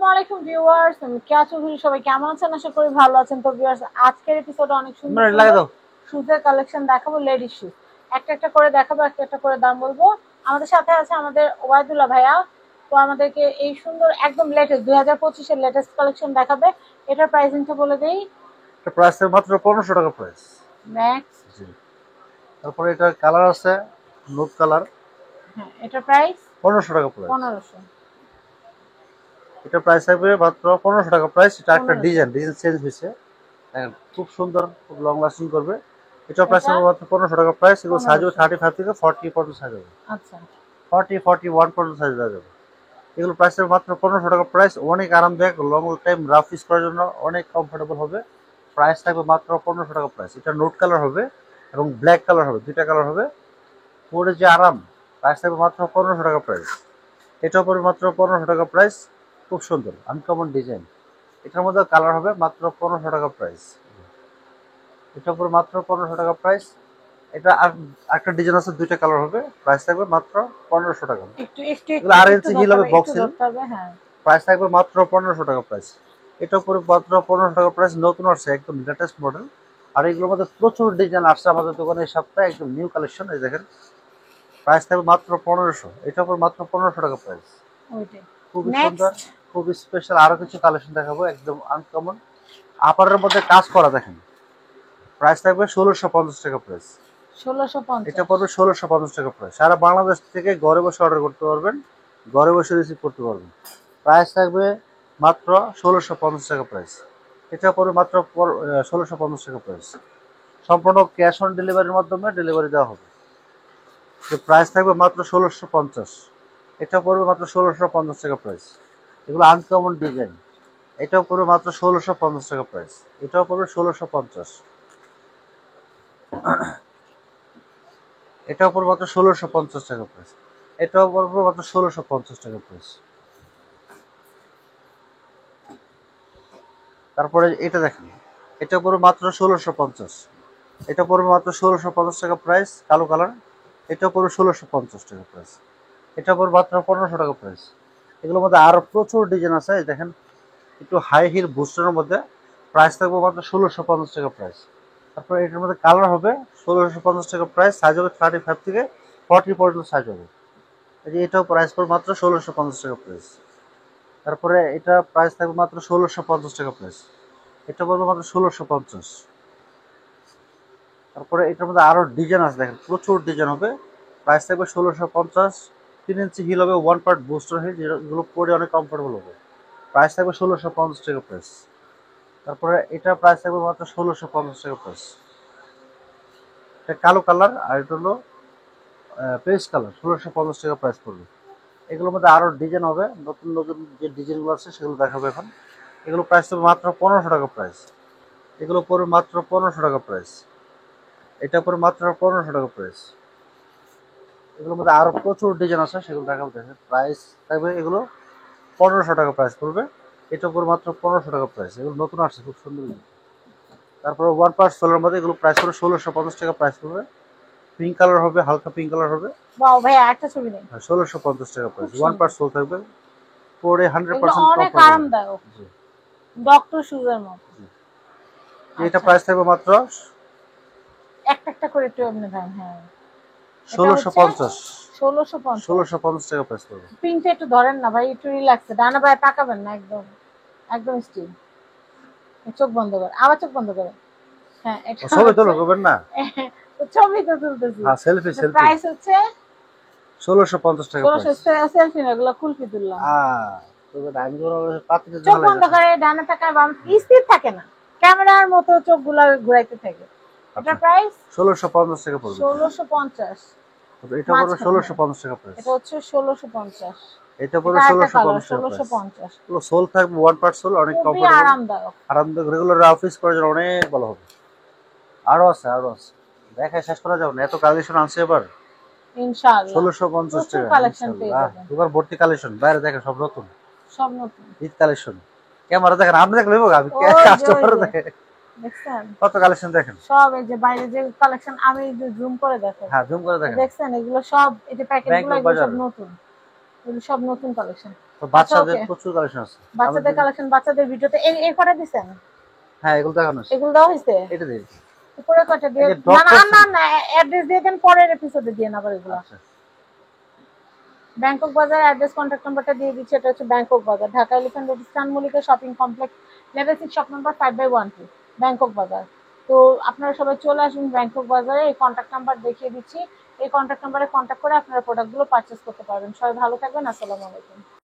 আসসালামু আলাইকুম ভিউয়ার্স, আমি কেয়া চৌধুরী। সবাই কেমন আছেন? আশা করি ভালো আছেন। তো ভিউয়ার্স, আজকের এপিসোডে অনেক সুন্দর সুন্দর শুজের কালেকশন দেখাবো, লেডিস শুজ। একটা একটা করে দেখাবো, একটা একটা করে দাম বলবো। আমাদের সাথে আছে আমাদের ওবায়দুল্লাহ ভাইয়া। তো আমাদেরকে এই সুন্দর একদম লেটেস্ট 2025 এর লেটেস্ট কালেকশন দেখাবে। এটার প্রাইসিংটা বলে দেই। এটা প্রাইস মাত্র 1500 টাকা প্রাইস। ম্যাক্স। জি। তারপরে এটা কালার আছে নুড কালার। হ্যাঁ, এটার প্রাইস 1500 টাকা প্রাইস। 1500। এটা প্রাইস থাকবে মাত্র 1500 টাকা প্রাইস। এটা একটা 1500। ডিজাইন চেঞ্জ হয়েছে। দেখেন খুব সুন্দর, খুব লং লাস্টিং করবে। এটা প্রাইস এটা থাকবে মাত্র 1500 টাকা প্রাইস। এগুলো সাইজ হবে 1500। 35 থেকে 40 পর্যন্ত সাইজ হবে। আচ্ছা। 40 41 পর্যন্ত সাইজ দেওয়া যাবে। এগুলো প্রাইস থাকবে মাত্র 1500 টাকা প্রাইস। অনেক আরামদায়ক, লং টাইম রাফ ইউজ করার জন্য অনেক কমফোর্টেবল হবে। প্রাইস থাকবে মাত্র 1500 টাকা প্রাইস। এটা নোট কালার হবে এবং ব্ল্যাক কালার হবে, দুইটা কালার হবে। পরে যে আরাম, প্রাইস থাকবে মাত্র 1500 টাকা প্রাইস। এটা পরে মাত্র 1500 টাকা প্রাইস। খুব সুন্দর আনকমন ডিজাইন। এটার মধ্যে কালার হবে, মাত্র 1500 টাকা প্রাইস। এটা পরে মাত্র 1500 টাকা প্রাইস। এটা আর একটা ডিজাইন আছে, দুইটা কালার হবে, প্রাইস থাকবে মাত্র 1500 টাকা। একটু একটু এগুলো আর ইঞ্চি হিল হবে, বক্স হিল। ধরতে হবে। হ্যাঁ, প্রাইস থাকবে মাত্র 1500 টাকা প্রাইস। এটা পরে মাত্র 1500 টাকা প্রাইস। নতুন আসছে, একদম লেটেস্ট মডেল। আর এগুলোর মধ্যে প্রচুর ডিজাইন আসছে আমাদের দোকানে এই সপ্তাহে, একদম নিউ কালেকশন। এই দেখেন প্রাইস থাকবে মাত্র 1500। এটার উপর মাত্র 1500 টাকা প্রাইস। ওইটাই। খুবই সুন্দর, নেক্সট। খুবই স্পেশাল। আরো কিছু কালেকশন দেখাবো, একদম আনকমন। আপারের মধ্যে কাজ করা দেখেন। প্রাইস থাকবে 1650 টাকা প্রাইস। 1650। এটা পড়বে 1650 টাকা প্রাইস। সারা বাংলাদেশ থেকে ঘরে বসে অর্ডার করতে পারবেন, ঘরে বসে রিসিভ করতে পারবেন। প্রাইস থাকবে মাত্র 1650 টাকা প্রাইস। এটা পড়বে মাত্র 1650 টাকা প্রাইস। সম্পূর্ণ ক্যাশ অন ডেলিভারির মাধ্যমে ডেলিভারি দেওয়া হবে। প্রাইস থাকবে মাত্র 1650। এটা পড়বে মাত্র 1650 টাকা প্রাইস। এগুলো আনকমন ডিজাইন। এটাও পড়বে মাত্র 1650 টাকা প্রাইস। এটাও পড়বে 1650। এটাও পড়বে মাত্র 1650 টাকা প্রাইস। এটাও পড়বে মাত্র 1650 টাকা প্রাইস। তারপরে এটা দেখেন, এটা পড়বে মাত্র 1650। এটা পড়বে মাত্র 1650 টাকা প্রাইস, কালো কালার। এটা পড়বে 1650 টাকা প্রাইস। এটা পড়বে মাত্র 1500 টাকা প্রাইস। এগুলোর মধ্যে আরো প্রচুর ডিজাইন আছে, দেখেন একটু হাই হিল বুস্টারের মধ্যে। প্রাইস থাকবে মাত্র 1650 টাকা প্রাইস। তারপরে এটার মধ্যে কালার হবে, 1650 টাকা প্রাইস। সাইজ হবে 35 থেকে 40 পর্যন্ত সাইজ হবে। এই যে এটাও প্রাইস পড়বে মাত্র 1650 টাকা প্রাইস। তারপরে এটা প্রাইস থাকবে মাত্র 1650 টাকা প্রাইস। এটা পড়বে মাত্র 1650। তারপরে এটার মধ্যে আরো ডিজাইন আছে, দেখেন প্রচুর ডিজাইন হবে। প্রাইস থাকবে 1650। 3 ইঞ্চি হিল হবে, ওয়ান পার্ট বুস্টার হিল, যেগুলো পরে অনেক কমফোর্টেবল হবে। প্রাইস থাকবে 1650 টাকা প্রাইস। তারপরে এটা প্রাইস থাকবে মাত্র 1650 টাকা প্রাইস। এটা কালো কালার, আর এটা হলো পেস্ট কালার। 1650 টাকা প্রাইস পড়বে। এগুলোর মধ্যে আরো ডিজাইন হবে, নতুন নতুন যে ডিজাইনগুলো আছে সেগুলো দেখাবো এখন। এগুলো প্রাইস হবে মাত্র 1500 টাকা প্রাইস। এগুলো পড়বে মাত্র 1500 টাকা প্রাইস। এটা পড়বে মাত্র 1500 টাকা প্রাইস। এগুলোর মধ্যে আরো প্রচুর ডিজাইন আছে, সেগুলো দেখাবো। দেখেন প্রাইস থাকবে এগুলো 1500 টাকা প্রাইস পড়বে। এটা পড়বে মাত্র 1500 টাকা প্রাইস। এগুলো নতুন আসছে, খুব সুন্দর। তারপরে ওয়ান পার্ট সোলের মধ্যে এগুলো প্রাইস পড়বে 1650 টাকা প্রাইস পড়বে। পিঙ্ক কালার হবে, হালকা পিঙ্ক কালার হবে। ওয়াও ভাই, একটা ছবি নেই। 1650 টাকা খুব প্রাইস। ওয়ান সুন্দর। পার্ট সোল থাকবে, পরে এগুলো 100% অনেক কমফোর্টেবল। আরামদায়ক, জি। ডক্টর শুজের মতো। এটা আচ্ছা, প্রাইস থাকবে মাত্র একটা একটা করে একটু এমনি ভাই। হ্যাঁ, এটা হচ্ছে 1650। 1650। 1650 টাকা প্রাইস পড়বে। পিনটা একটু ধরেন না ভাই, একটু রিল্যাক্সে। ডানা পায়ে তাকাবেন না, একদম একদম স্টিল। চোখ বন্ধ করে, আবার চোখ বন্ধ করে। হ্যাঁ, এটা ছবি হচ্ছে তোলো করবেন না? তো ছবি তো তুলতেছি। হ্যাঁ, সেলফি সেলফি। প্রাইস হচ্ছে 1650 টাকা প্রাইস। 1600। সেলফি না, এগুলো কুলফি তুললাম। তবে আমি তো পাতিতে চোখ ঝালাই বন্ধ যাচ্ছে। করে ডানা তাকায়, বাম স্থির থাকে না, ক্যামেরার মতো চোখগুলা ঘুরাইতে থাকে। আচ্ছা, এটার প্রাইস 1650 টাকা পড়বে। 1650। তবে এটা পড়বে মাঝখানে, হ্যাঁ। 1650 টাকা প্রাইস। এটা হচ্ছে 1650। এটা এটা পড়বে একটা কালার 1650 টাকা প্রাইস। 1650। পুরো সোল থাকবে, ওয়ান পার্ট সোল, অনেক খুবই কমফোর্টেবল। আরামদায়ক। আরামদায়ক, রেগুলার অফিস করার জন্য অনেক ভালো হবে। আরো আছে, আরো আছে, দেখায় শেষ করা যাবে না, এত কালেকশন আছে এবার। ইনশাআল্লাহ 1650 প্রচুর টাকা কালেকশন পেয়ে ইনশাআল্লাহ। যাবেন। দুবার ভর্তি কালেকশন, বাইরে দেখেন সব নতুন সব নতুন। ঈদ কালেকশন। ক্যামেরা দেখেন, আপনি দেখলে আমি ওই যে ওই কাস্টমার যে দেখে দেখছেন কত কালেকশন দেখেন। সব, এই যে বাইরে যে কালেকশন, আমি যে জুম করে দেখাই। জুম করে দেখেন। দেখছেন এগুলো সব, এই যে প্যাকেট ব্যাংক গুলো, এগুলো বাজার। সব নতুন। এগুলো সব নতুন কালেকশন। তো বাচ্চাদের okay. প্রচুর কালেকশন আছে। বাচ্চাদের কালেকশন, বাচ্চাদের ভিডিওতে এই কটা দিছেন? হ্যাঁ এগুলো দেখানো আছে। এগুলো দেওয়া হয়েছে? এটা দিই। উপরে কটা দিয়ে? এই যে না না না, অ্যাড্রেস দিয়ে দেন, পরের এপিসোডে দিয়ে না আবার এগুলো। আচ্ছা। ব্যাংকক বাজার অ্যাড্রেস, কন্ট্যাক্ট নাম্বারটা দিয়ে দিচ্ছি। এটা হচ্ছে Bangkok Bazar, Dhaka elephant road, স্টান Mallika shopping complex, level 6, shop number 5/12, Bangkok Bazar. তো আপনারা সবাই চলে আসুন ব্যাংকক বাজারে। এই কন্ট্যাক্ট নাম্বার দেখিয়ে দিচ্ছি, এই কন্ট্যাক্ট নাম্বারে কন্ট্যাক্ট করে আপনারা প্রোডাক্টগুলো পারচেজ করতে পারবেন। সবাই ভালো থাকবেন, আসসালামু আলাইকুম।